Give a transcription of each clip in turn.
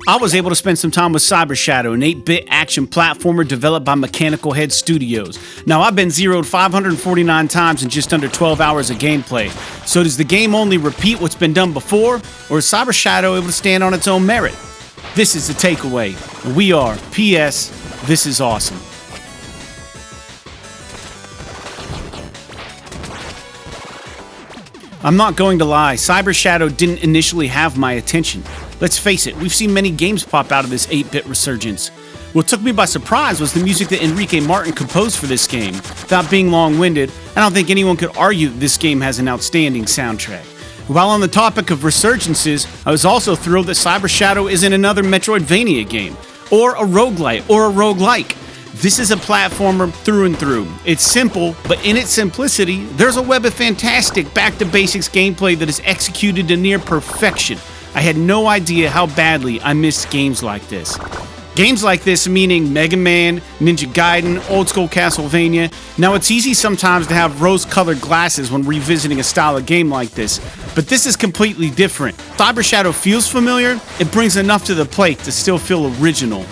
I was able to spend some time with Cyber Shadow, an 8-bit action platformer developed by Mechanical Head Studios. Now, I've been zeroed 549 times in just under 12 hours of gameplay. So does the game only repeat what's been done before, or is Cyber Shadow able to stand on its own merit? This is the takeaway. We are PS. This is awesome. I'm not going to lie, Cyber Shadow didn't initially have my attention. Let's face it, we've seen many games pop out of this 8-bit resurgence. What took me by surprise was the music that Enrique Martin composed for this game. Without being long-winded, I don't think anyone could argue that this game has an outstanding soundtrack. While on the topic of resurgences, I was also thrilled that Cyber Shadow isn't another Metroidvania game, or a roguelite, or a roguelike. This is a platformer through and through. It's simple, but in its simplicity, there's a web of fantastic back-to-basics gameplay that is executed to near perfection. I had no idea how badly I missed games like this. Games like this meaning Mega Man, Ninja Gaiden, old school Castlevania. Now it's easy sometimes to have rose-colored glasses when revisiting a style of game like this, but this is completely different. Cyber Shadow feels familiar, it brings enough to the plate to still feel original.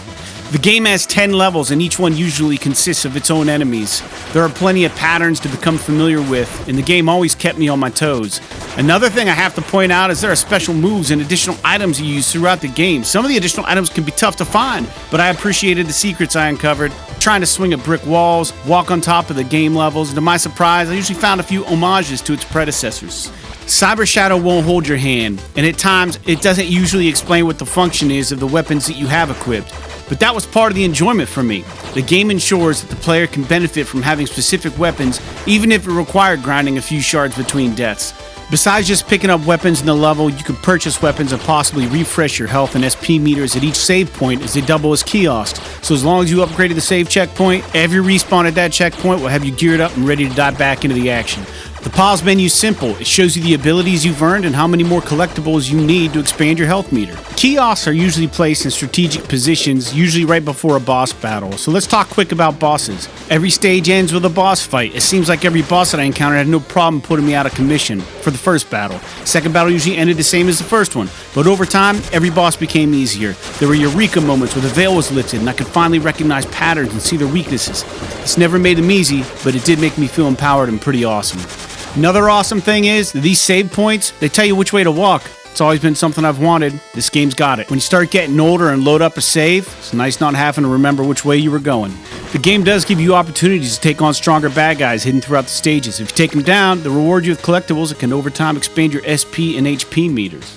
The game has 10 levels and each one usually consists of its own enemies. There are plenty of patterns to become familiar with, and the game always kept me on my toes. Another thing I have to point out is there are special moves and additional items you use throughout the game. Some of the additional items can be tough to find, but I appreciated the secrets I uncovered. Trying to swing at brick walls, walk on top of the game levels, and to my surprise, I usually found a few homages to its predecessors. Cyber Shadow won't hold your hand, and at times, it doesn't usually explain what the function is of the weapons that you have equipped. But that was part of the enjoyment for me. The game ensures that the player can benefit from having specific weapons, even if it required grinding a few shards between deaths. Besides just picking up weapons in the level, you can purchase weapons and possibly refresh your health and SP meters at each save point as they double as kiosks. So as long as you upgraded the save checkpoint, every respawn at that checkpoint will have you geared up and ready to dive back into the action. The pause menu is simple. It shows you the abilities you've earned and how many more collectibles you need to expand your health meter. Kiosks are usually placed in strategic positions, usually right before a boss battle. So let's talk quick about bosses. Every stage ends with a boss fight. It seems like every boss that I encountered had no problem putting me out of commission for the first battle. Second battle usually ended the same as the first one, but over time, every boss became easier. There were eureka moments where the veil was lifted and I could finally recognize patterns and see their weaknesses. This never made them easy, but it did make me feel empowered and pretty awesome. Another awesome thing is, these save points, they tell you which way to walk. It's always been something I've wanted. This game's got it. When you start getting older and load up a save, it's nice not having to remember which way you were going. The game does give you opportunities to take on stronger bad guys hidden throughout the stages. If you take them down, they'll reward you with collectibles that can over time expand your SP and HP meters.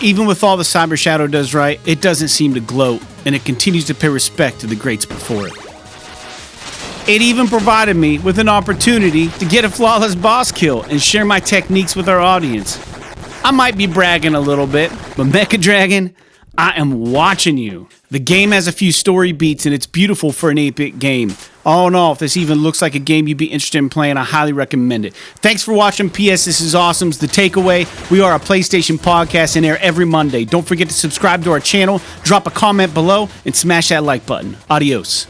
Even with all the Cyber Shadow does right, it doesn't seem to gloat, and it continues to pay respect to the greats before it. It even provided me with an opportunity to get a flawless boss kill and share my techniques with our audience. I might be bragging a little bit, but Mecha Dragon, I am watching you. The game has a few story beats and it's beautiful for an 8-bit game. All in all, if this even looks like a game you'd be interested in playing, I highly recommend it. Thanks for watching PS This Is Awesome's The Takeaway. We are a PlayStation podcast and air every Monday. Don't forget to subscribe to our channel, drop a comment below, and smash that like button. Adios.